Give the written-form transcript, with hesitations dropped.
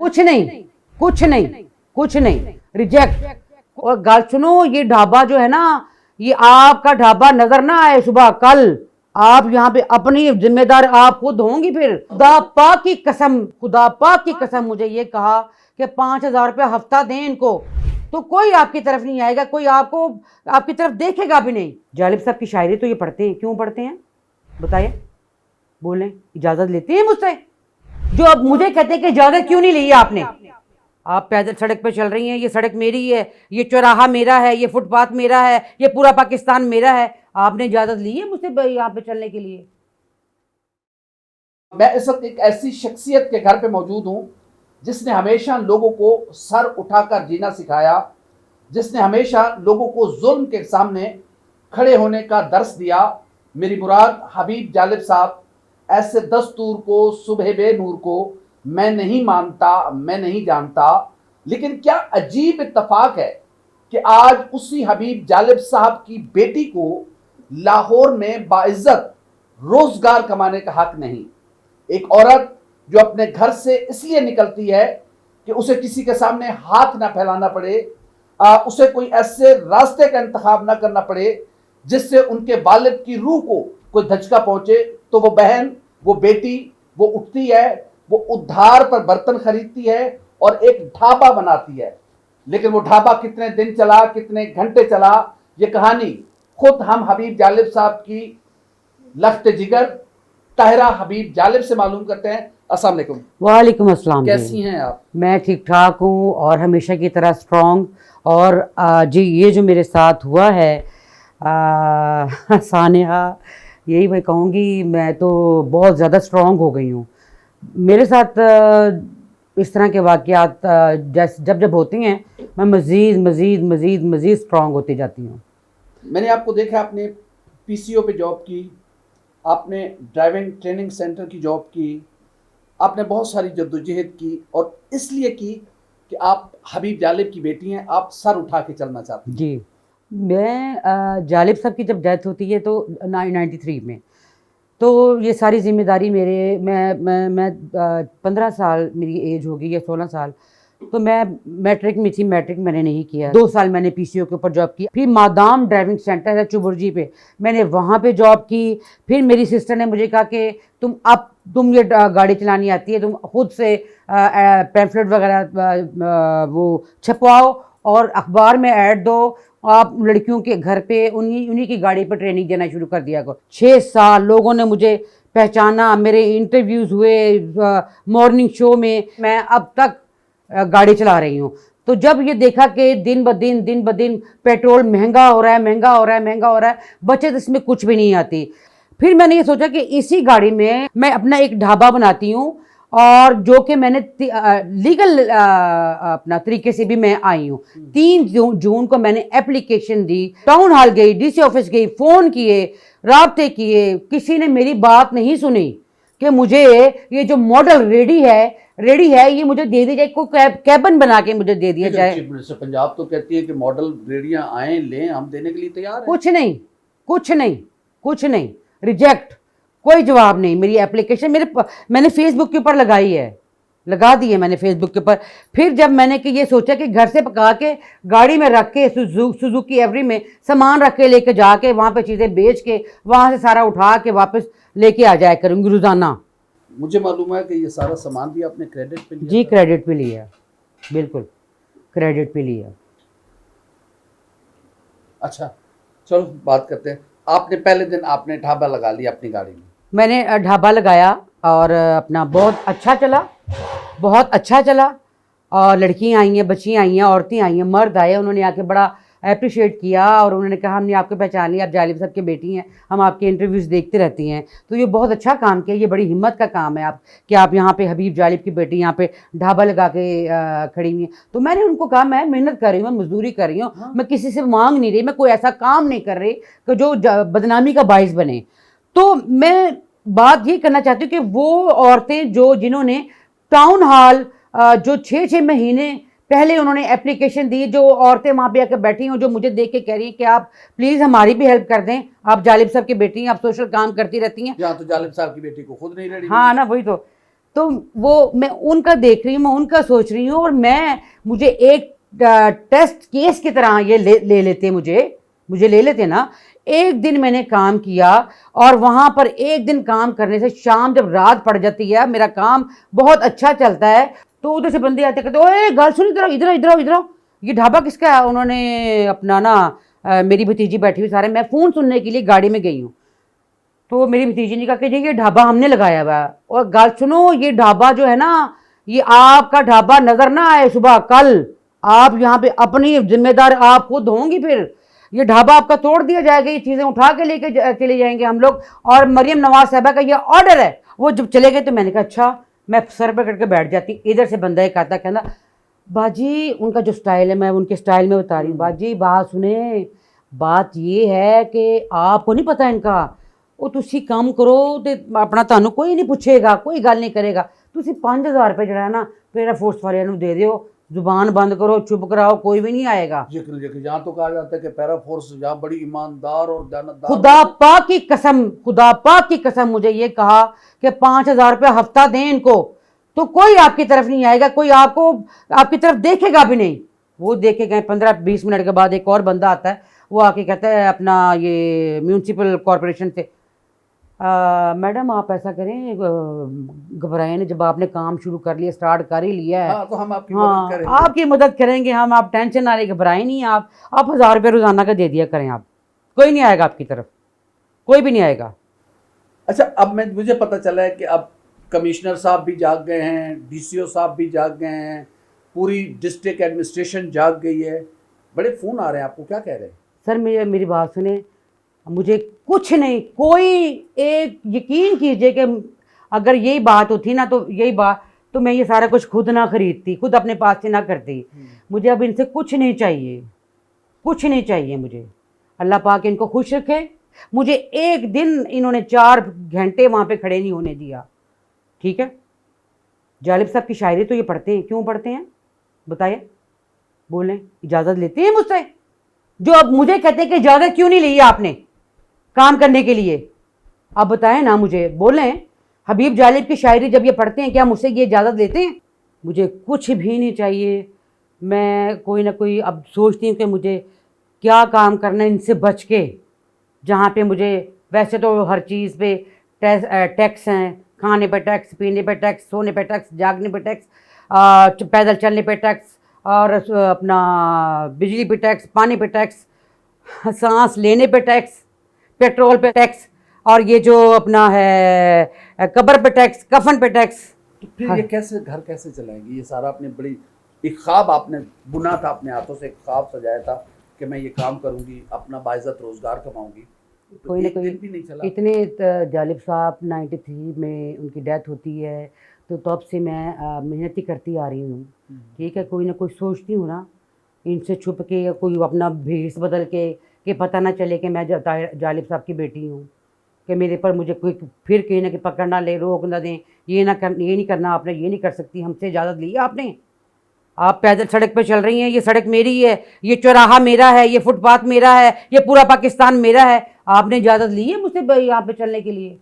कुछ नहीं, कुछ नहीं, कुछ नहीं, रिजेक्ट। और गाल सुनो, ये ढाबा जो है ना, ये आपका ढाबा नजर ना आए सुबह कल। आप यहाँ पे अपनी जिम्मेदार आप खुद होंगी। फिर खुदा पाक की कसम, खुदा पाक की कसम, मुझे ये कहा कि 5,000 रुपया हफ्ता दें इनको, तो कोई आपकी तरफ नहीं आएगा, कोई आपको आपकी तरफ देखेगा भी नहीं। जालिब साहब की शायरी तो ये पढ़ते हैं, क्यों पढ़ते हैं बताइए, बोलें, इजाजत लेते हैं मुझसे? जो अब मुझे कहते हैं कि इजाजत क्यों नहीं ली है आपने? आप पैदल सड़क पे चल रही हैं, ये सड़क मेरी है, ये चौराहा मेरा है, ये फुटपाथ मेरा है, ये पूरा पाकिस्तान मेरा है, आपने इजाजत ली है मुझसे यहाँ पे चलने के लिए? मैं इस वक्त एक ऐसी शख्सियत के घर पे मौजूद हूँ जिसने हमेशा लोगों को सर उठाकर जीना सिखाया, जिसने हमेशा लोगों को जुल्म के सामने खड़े होने का दर्स दिया। मेरी मुराद हबीब जालिब साहब। ऐसे दस्तूर को, सुबह बे नूर को मैं नहीं मानता, मैं नहीं जानता, लेकिन क्या अजीब इत्तफाक है कि आज उसी हबीब जालिब साहब की बेटी को लाहौर में बाइज्जत रोजगार कमाने का हक नहीं। एक औरत जो अपने घर से इसलिए निकलती है कि उसे किसी के सामने हाथ ना फैलाना पड़े, उसे कोई ऐसे रास्ते का इंतखाब ना करना पड़े जिससे उनके वालिद की रूह को कोई धचका पहुंचे, तो वो बहन, वो बेटी, वो उठती है, वो उधार पर बर्तन खरीदती है और एक ढाबा बनाती है। लेकिन वो ढाबा कितने दिन चला, कितने घंटे चला, ये कहानी खुद हम हबीब जालिब साहब की लख्त जिगर ताहिरा हबीब जालिब से मालूम करते हैं। अस्सलाम वालेकुम। वालेकुम अस्सलाम। कैसी हैं आप? मैं ठीक ठाक हूँ और हमेशा की तरह स्ट्रॉन्ग। और जी, ये जो मेरे साथ हुआ है सानिया, यही मैं कहूँगी, मैं तो बहुत ज़्यादा स्ट्रॉन्ग हो गई हूँ। मेरे साथ इस तरह के वाक़यात जब जब होती हैं, मैं मज़ीद मज़ीद मज़ीद मज़ीद स्ट्रॉन्ग होती जाती हूँ। मैंने आपको देखा, आपने पीसीओ पे जॉब की, आपने ड्राइविंग ट्रेनिंग सेंटर की जॉब की, आपने बहुत सारी जद्दोजहद की, और इसलिए की कि आप हबीब जालिब की बेटी हैं, आप सर उठा के चलना चाहती हैं। जी, मैं जालिब साहब की जब डेथ होती है तो 93 में, तो ये सारी जिम्मेदारी मेरे मैं 15 साल मेरी एज होगी या 16 साल, तो मैं मैट्रिक में थी, मैट्रिक मैंने नहीं किया। 2 साल मैंने पीसीओ के ऊपर जॉब की। फिर मादाम ड्राइविंग सेंटर है चुबुर्जी पे, मैंने वहाँ पे जॉब की। फिर मेरी सिस्टर ने मुझे कहा कि तुम ये गाड़ी चलानी आती है, तुम खुद से पैम्फलेट वगैरह वो छपवाओ और अखबार में ऐड दो, आप लड़कियों के घर पे उन्हीं की गाड़ी पर ट्रेनिंग देना शुरू कर दिया करो। 6 साल लोगों ने मुझे पहचाना, मेरे इंटरव्यूज़ हुए मॉर्निंग शो में, मैं अब तक गाड़ी चला रही हूँ। तो जब ये देखा कि दिन ब दिन पेट्रोल महंगा हो रहा है, बचत इसमें कुछ भी नहीं आती, फिर मैंने ये सोचा कि इसी गाड़ी में मैं अपना एक ढाबा बनाती हूँ, और जो कि मैंने लीगल अपना तरीके से भी मैं आई हूँ। 3 जून को मैंने एप्लीकेशन दी, टाउन हॉल गई, डीसी ऑफिस गई, फ़ोन किए, राब्ते किए, किसी ने मेरी बात नहीं सुनी कि मुझे ये जो मॉडल रेडी है ये मुझे दे दी जाए, कोई कैबिन बना के मुझे दे दिया जाए। चीफ मिनिस्टर पंजाब तो कहती है कि मॉडल रेडियां आए लें, हम देने के लिए तैयार हैं। कुछ नहीं, रिजेक्ट, कोई जवाब नहीं। मेरी एप्लीकेशन मैंने फेसबुक के ऊपर लगा दी है मैंने फेसबुक के ऊपर। फिर जब मैंने कि ये सोचा कि घर से पका के गाड़ी में रख के सुजुकी एवरी में सामान रख के लेके जाके वहाँ पे चीज़ें बेच के वहाँ से सारा उठा के वापस लेके आ जाया करूँगी रोज़ाना। मुझे मालूम है कि ये सारा सामान भी आपने क्रेडिट पे लिया? जी, क्रेडिट पे लिया, बिल्कुल क्रेडिट पे लिया। अच्छा, चलो बात करते हैं। आपने पहले दिन आपने ढाबा लगा लिया अपनी गाड़ी में? मैंने ढाबा लगाया और अपना बहुत अच्छा चला, और लड़कियां आई हैं, बच्चियां आई हैं, औरतें आई हैं, मर्द आए, उन्होंने आके बड़ा अप्रिशिएट किया और उन्होंने कहा हमने आपको पहचान लिया, आप जालिब साहब की बेटी हैं, हम आपके इंटरव्यूज़ देखते रहती हैं। तो ये बहुत अच्छा काम किया, ये बड़ी हिम्मत का काम है कि आप यहाँ पे हबीब जालिब की बेटी यहाँ पे ढाबा लगा के खड़ी हुई हैं। तो मैंने उनको कहा मैं मेहनत कर रही हूँ, मैं मजदूरी कर रही हूँ, मैं किसी से मांग नहीं रही, मैं कोई ऐसा काम नहीं कर रही कि जो बदनामी का बाइस बने। तो मैं बात ये करना चाहती हूँ कि वो औरतें जिन्होंने टाउन हॉल जो 6 महीने पहले उन्होंने एप्लीकेशन दी, जो औरतें वहाँ पे आकर बैठी हैं, जो मुझे देख के कह रही हैं कि आप प्लीज़ हमारी भी हेल्प कर दें, आप जालिब साहब की बेटी हैं, आप सोशल काम करती रहती हैं। यहाँ तो जालिब साहब की बेटी को खुद नहीं रेडी। हाँ ना, वही तो तो वो मैं उनका देख रही हूँ, मैं उनका सोच रही हूँ, और मुझे एक टेस्ट केस की तरह ये ले लेते मुझे ले लेते ना। एक दिन मैंने काम किया, और वहाँ पर एक दिन काम करने से शाम जब रात पड़ जाती है, मेरा काम बहुत अच्छा चलता है, तो उधर से बंदे आते कहते ओए गाल सुन, इधर इधर इधर इधर, ये ढाबा किसका है? उन्होंने अपना ना मेरी भतीजी बैठी हुई सारे, मैं फ़ोन सुनने के लिए गाड़ी में गई हूँ, तो मेरी भतीजी ने कहा कि जी ये ढाबा हमने लगाया हुआ है, और गाल सुनो, ये ढाबा जो है ना, ये आपका ढाबा नजर ना आए सुबह कल, आप यहाँ पे अपनी जिम्मेदार आप खुद होंगी, फिर ये ढाबा आपका तोड़ दिया जाएगा, ये चीज़ें उठा के लेके चले जाएंगे हम लोग, और मरियम नवाज साहबा का ये ऑर्डर है। वो जब चले गए तो मैंने कहा अच्छा, मैं सर पर करके बैठ जाती। इधर से बंदा एक आता, कहना बाजी, उनका जो स्टाइल है, मैं उनके स्टाइल में बता रही हूँ, बाजी बात सुने, बात ये है कि आपको नहीं पता इनका, ਉਹ ਤੁਸੀਂ ਕੰਮ ਕਰੋ ਤੇ ਆਪਣਾ ਤੁਹਾਨੂੰ ਕੋਈ ਨਹੀਂ ਪੁੱਛੇਗਾ, ਕੋਈ ਗੱਲ ਨਹੀਂ ਕਰੇਗਾ, ਤੁਸੀਂ 5000 ਰੁਪਏ ਜਿਹੜਾ ਹੈ ਨਾ ਪੈਰਾ फोर्स वाले ਨੂੰ ਦੇ ਦਿਓ, जुबान बंद करो, चुप कराओ, कोई भी नहीं आएगा। यहाँ तो कहा जाता है कि पैरा फोर्स यहाँ बड़ी ईमानदार और दयानतदार। खुदा पाक की कसम मुझे ये कहा कि 5000 रुपये हफ्ता दें इनको, तो कोई आपकी तरफ नहीं आएगा, कोई आपको आपकी तरफ देखेगा भी नहीं। वो देखे गए, 15-20 मिनट के बाद एक और बंदा आता है, वो आके कहता है अपना ये म्यूनसिपल कॉरपोरेशन से, मैडम आप ऐसा करें, घबराए नहीं, जब आपने काम शुरू कर लिया, स्टार्ट कर ही लिया है, तो हम आपकी मदद करेंगे। आपकी मदद करेंगे हम, आप टेंशन ना ले, घबराए नहीं, आप 1000 रुपये रोजाना का दे दिया करें, आप कोई नहीं आएगा आपकी तरफ, कोई भी नहीं आएगा। अच्छा, अब मुझे पता चला है कि अब कमिश्नर साहब भी जाग गए हैं, डीसीओ साहब भी जाग गए हैं, पूरी डिस्ट्रिक्ट एडमिनिस्ट्रेशन जाग गई है, बड़े फ़ोन आ रहे हैं आपको, क्या कह रहे हैं? सर मेरी बात सुने, मुझे कुछ नहीं, कोई एक यकीन कीजिए कि अगर यही बात होती ना, तो यही बात तो मैं ये सारा कुछ खुद ना खरीदती, खुद अपने पास से ना करती। मुझे अब इनसे कुछ नहीं चाहिए, कुछ नहीं चाहिए मुझे। अल्लाह पाक इनको खुश रखे। मुझे एक दिन इन्होंने 4 घंटे वहाँ पे खड़े नहीं होने दिया, ठीक है। जालिब साहब की शायरी तो ये पढ़ते हैं, क्यों पढ़ते हैं बताइए, बोलें, इजाज़त लेते हैं मुझसे? जो अब मुझे कहते हैं कि इजाज़त क्यों नहीं ली आपने काम करने के लिए, आप बताएं ना मुझे, बोलें। हबीब जालिब की शायरी जब ये पढ़ते हैं, क्या मुझसे ये इजाज़त लेते हैं? मुझे कुछ भी नहीं चाहिए। मैं कोई ना कोई अब सोचती हूँ कि मुझे क्या काम करना है इनसे बच के, जहाँ पे मुझे वैसे तो हर चीज़ पे टैक्स हैं, खाने पे टैक्स, पीने पे टैक्स, सोने पे टैक्स, जागने पे टैक्स, पैदल चलने पे टैक्स, और अपना बिजली पे टैक्स, पानी पे टैक्स, सांस लेने पे टैक्स, पेट्रोल पे टैक्स, और ये जो अपना है कब्र पे टैक्स, कफन पे टैक्स। तो फिर ये कैसे घर कैसे चलाएंगे? ये सारा अपने बड़ी एक ख्वाब आपने बुना था, अपने हाथों से एक ख्वाब सजाया था कि मैं ये काम करूंगी, अपना बाइज्जत रोजगार कमाऊंगी, तो कोई ना एक कोई दिन भी नहीं चला। इतने जालिब साहब 93 में उनकी डेथ होती है, तो तब से मैं मेहनत ही करती आ रही हूँ, ठीक है। कोई ना कोई सोचती हूँ ना, इनसे छुप के या कोई अपना भेस बदल के, कि पता ना चले कि मैं जालिब साहब की बेटी हूँ, कि मेरे पर मुझे कोई फिर कहीं ना कहीं पकड़ ना ले, रोक ना दें, ये नहीं करना आपने, ये नहीं कर सकती, हमसे इजाज़त ली आपने, आप पैदल सड़क पे चल रही हैं, ये सड़क मेरी है, ये चौराहा मेरा है, ये फुटपाथ मेरा है, ये पूरा पाकिस्तान मेरा है, आपने इजाज़त ली है मुझसे यहाँ पे चलने के लिए?